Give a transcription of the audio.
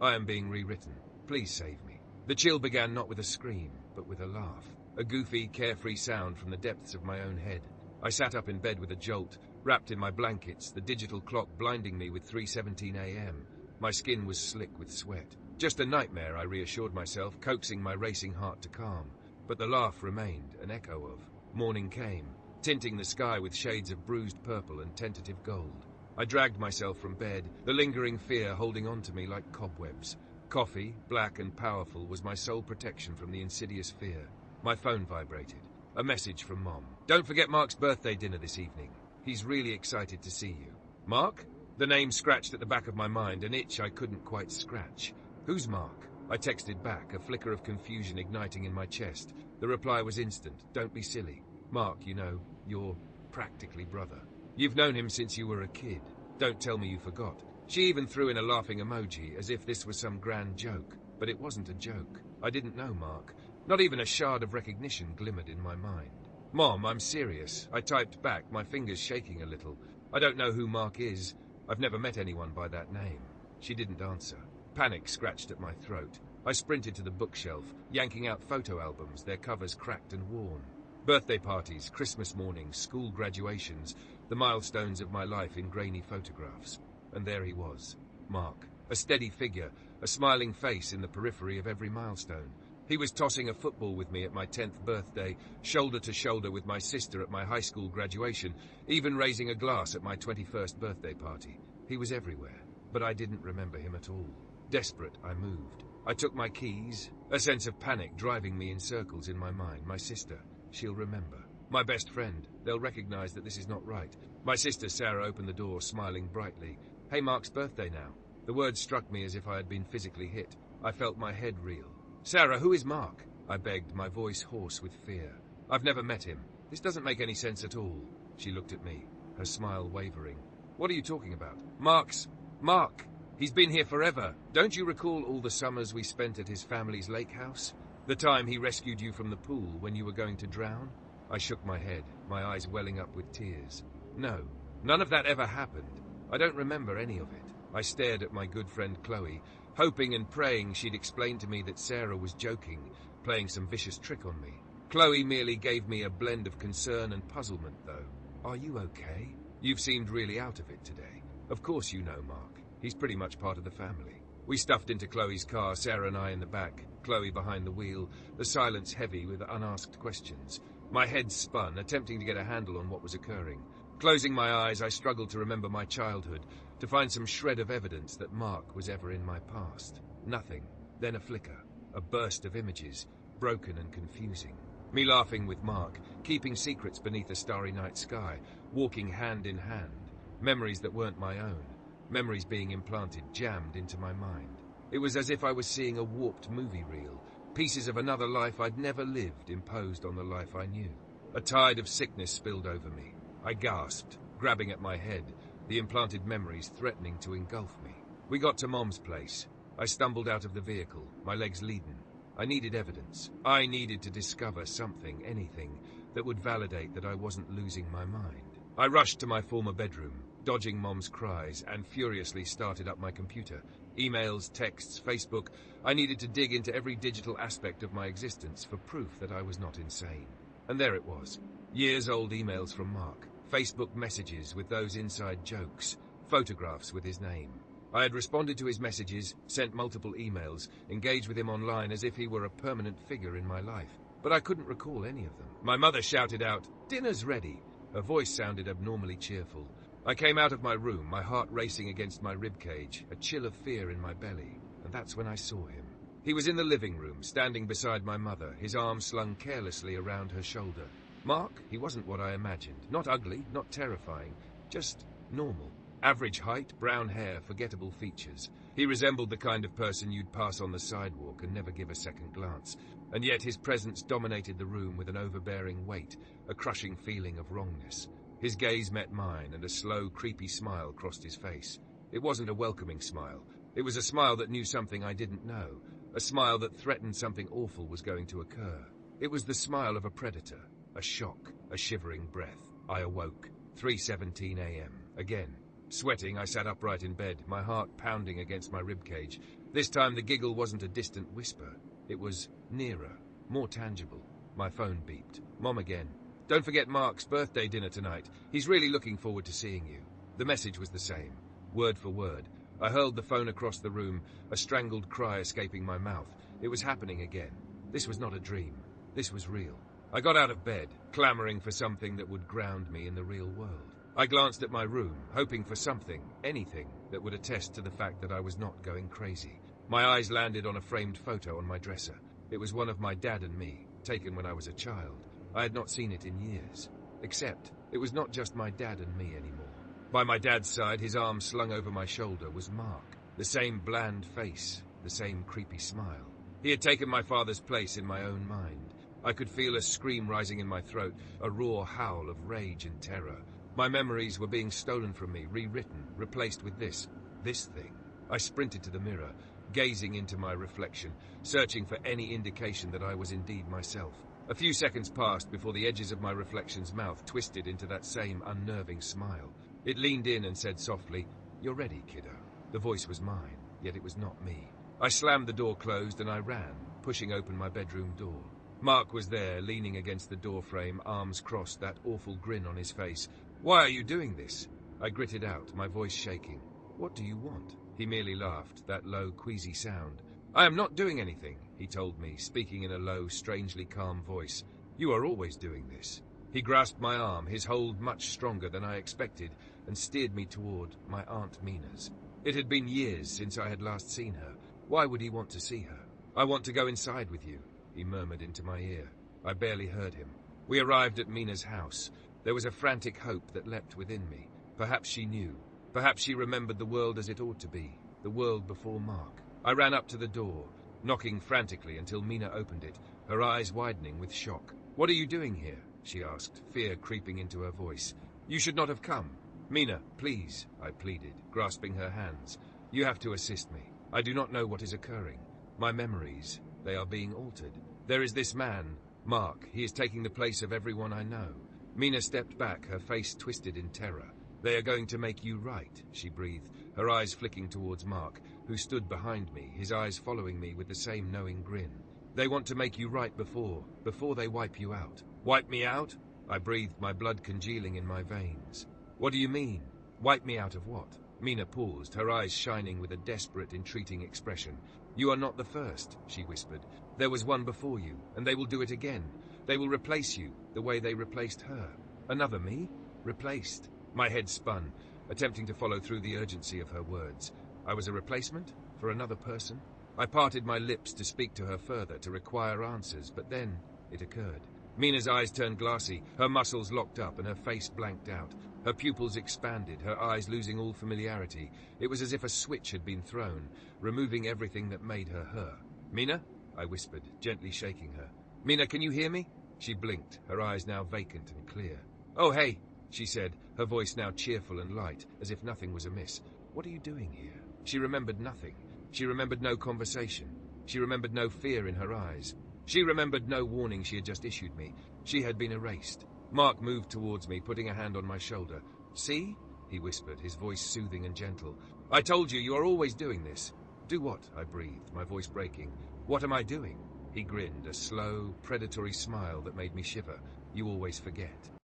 I am being rewritten. Please save me. The chill began not with a scream, but with a laugh. A goofy, carefree sound from the depths of my own head. I sat up in bed with a jolt, wrapped in my blankets, the digital clock blinding me with 3:17 a.m. My skin was slick with sweat. Just a nightmare, I reassured myself, coaxing my racing heart to calm. But the laugh remained, an echo of. Morning came, tinting the sky with shades of bruised purple and tentative gold. I dragged myself from bed, the lingering fear holding on to me like cobwebs. Coffee, black and powerful, was my sole protection from the insidious fear. My phone vibrated. A message from Mom. Don't forget Mark's birthday dinner this evening. He's really excited to see you. Mark? The name scratched at the back of my mind, an itch I couldn't quite scratch. Who's Mark? I texted back, a flicker of confusion igniting in my chest. The reply was instant. Don't be silly. Mark, you know, you're practically brother. You've known him since you were a kid. Don't tell me you forgot. She even threw in a laughing emoji, as if this was some grand joke. But it wasn't a joke. I didn't know Mark. Not even a shard of recognition glimmered in my mind. Mom, I'm serious. I typed back, my fingers shaking a little. I don't know who Mark is. I've never met anyone by that name. She didn't answer. Panic scratched at my throat. I sprinted to the bookshelf, yanking out photo albums, their covers cracked and worn. Birthday parties, Christmas mornings, school graduations, the milestones of my life in grainy photographs. And there he was, Mark, a steady figure, a smiling face in the periphery of every milestone. He was tossing a football with me at my 10th birthday, shoulder to shoulder with my sister at my high school graduation, even raising a glass at my 21st birthday party. He was everywhere, but I didn't remember him at all. Desperate, I moved. I took my keys, a sense of panic driving me in circles in my mind. My sister, she'll remember. My best friend, they'll recognize that this is not right. My sister Sarah opened the door, smiling brightly. Hey, Mark's birthday now. The words struck me as if I had been physically hit. I felt my head reel. Sarah, who is Mark? I begged, my voice hoarse with fear. I've never met him. This doesn't make any sense at all. She looked at me, her smile wavering. What are you talking about? Mark! He's been here forever. Don't you recall all the summers we spent at his family's lake house? The time he rescued you from the pool when you were going to drown? I shook my head, my eyes welling up with tears. No, none of that ever happened. I don't remember any of it. I stared at my good friend Chloe, hoping and praying she'd explain to me that Sarah was joking, playing some vicious trick on me. Chloe merely gave me a blend of concern and puzzlement, though. Are you okay? You've seemed really out of it today. Of course you know Mark. He's pretty much part of the family. We stuffed into Chloe's car, Sarah and I in the back, Chloe behind the wheel, the silence heavy with unasked questions. My head spun, attempting to get a handle on what was occurring. Closing my eyes, I struggled to remember my childhood, to find some shred of evidence that Mark was ever in my past. Nothing. Then a flicker, a burst of images, broken and confusing. Me laughing with Mark, keeping secrets beneath a starry night sky, walking hand in hand. Memories that weren't my own. Memories being implanted, jammed into my mind. It was as if I was seeing a warped movie reel, pieces of another life I'd never lived imposed on the life I knew. A tide of sickness spilled over me. I gasped, grabbing at my head, the implanted memories threatening to engulf me. We got to Mom's place. I stumbled out of the vehicle, my legs leaden. I needed evidence. I needed to discover something, anything, that would validate that I wasn't losing my mind. I rushed to my former bedroom, dodging Mom's cries, and furiously started up my computer. Emails, texts, Facebook. I needed to dig into every digital aspect of my existence for proof that I was not insane. And there it was. Years-old emails from Mark. Facebook messages with those inside jokes. Photographs with his name. I had responded to his messages, sent multiple emails, engaged with him online as if he were a permanent figure in my life. But I couldn't recall any of them. My mother shouted out, "Dinner's ready." Her voice sounded abnormally cheerful. I came out of my room, my heart racing against my ribcage, a chill of fear in my belly, and that's when I saw him. He was in the living room, standing beside my mother, his arm slung carelessly around her shoulder. Mark, he wasn't what I imagined. Not ugly, not terrifying, just normal. Average height, brown hair, forgettable features. He resembled the kind of person you'd pass on the sidewalk and never give a second glance. And yet his presence dominated the room with an overbearing weight, a crushing feeling of wrongness. His gaze met mine, and a slow, creepy smile crossed his face. It wasn't a welcoming smile. It was a smile that knew something I didn't know. A smile that threatened something awful was going to occur. It was the smile of a predator. A shock, a shivering breath. I awoke. 3:17 a.m. Again. Sweating, I sat upright in bed, my heart pounding against my ribcage. This time the giggle wasn't a distant whisper. It was nearer, more tangible. My phone beeped. Mom again. Don't forget Mark's birthday dinner tonight. He's really looking forward to seeing you. The message was the same, word for word. I hurled the phone across the room, a strangled cry escaping my mouth. It was happening again. This was not a dream. This was real. I got out of bed, clamoring for something that would ground me in the real world. I glanced at my room, hoping for something, anything, that would attest to the fact that I was not going crazy. My eyes landed on a framed photo on my dresser. It was one of my dad and me, taken when I was a child. I had not seen it in years. Except, it was not just my dad and me anymore. By my dad's side, his arm slung over my shoulder, was Mark. The same bland face, the same creepy smile. He had taken my father's place in my own mind. I could feel a scream rising in my throat, a raw howl of rage and terror. My memories were being stolen from me, rewritten, replaced with this thing. I sprinted to the mirror, gazing into my reflection, searching for any indication that I was indeed myself. A few seconds passed before the edges of my reflection's mouth twisted into that same unnerving smile. It leaned in and said softly, "You're ready, kiddo." The voice was mine, yet it was not me. I slammed the door closed and I ran, pushing open my bedroom door. Mark was there, leaning against the doorframe, arms crossed, that awful grin on his face. "Why are you doing this?" I gritted out, my voice shaking. "What do you want?" He merely laughed, that low, queasy sound. "I am not doing anything," he told me, speaking in a low, strangely calm voice. "You are always doing this." He grasped my arm, his hold much stronger than I expected, and steered me toward my Aunt Mina's. It had been years since I had last seen her. Why would he want to see her? "I want to go inside with you," he murmured into my ear. I barely heard him. We arrived at Mina's house. There was a frantic hope that leapt within me. Perhaps she knew. Perhaps she remembered the world as it ought to be, the world before Mark. I ran up to the door, knocking frantically until Mina opened it, her eyes widening with shock. "What are you doing here?" she asked, fear creeping into her voice. "You should not have come." "Mina, please," I pleaded, grasping her hands. "You have to assist me. I do not know what is occurring. My memories, they are being altered. There is this man, Mark. He is taking the place of everyone I know." Mina stepped back, her face twisted in terror. "They are going to make you right," she breathed, her eyes flicking towards Mark, who stood behind me, his eyes following me with the same knowing grin. "They want to make you right before they wipe you out." "Wipe me out?" I breathed, my blood congealing in my veins. "What do you mean? Wipe me out of what?" Mina paused, her eyes shining with a desperate, entreating expression. "You are not the first," she whispered. "There was one before you, and they will do it again. They will replace you, the way they replaced her." "Another me? Replaced?" My head spun, attempting to follow through the urgency of her words. I was a replacement? For another person? I parted my lips to speak to her further, to require answers, but then it occurred. Mina's eyes turned glassy, her muscles locked up and her face blanked out. Her pupils expanded, her eyes losing all familiarity. It was as if a switch had been thrown, removing everything that made her her. "Mina?" I whispered, gently shaking her. "Mina, can you hear me?" She blinked, her eyes now vacant and clear. "Oh, hey," she said, her voice now cheerful and light, as if nothing was amiss. "What are you doing here?" She remembered nothing. She remembered no conversation. She remembered no fear in her eyes. She remembered no warning she had just issued me. She had been erased. Mark moved towards me, putting a hand on my shoulder. "See?" he whispered, his voice soothing and gentle. "I told you, you are always doing this." "Do what?" I breathed, my voice breaking. "What am I doing?" He grinned, a slow, predatory smile that made me shiver. "You always forget."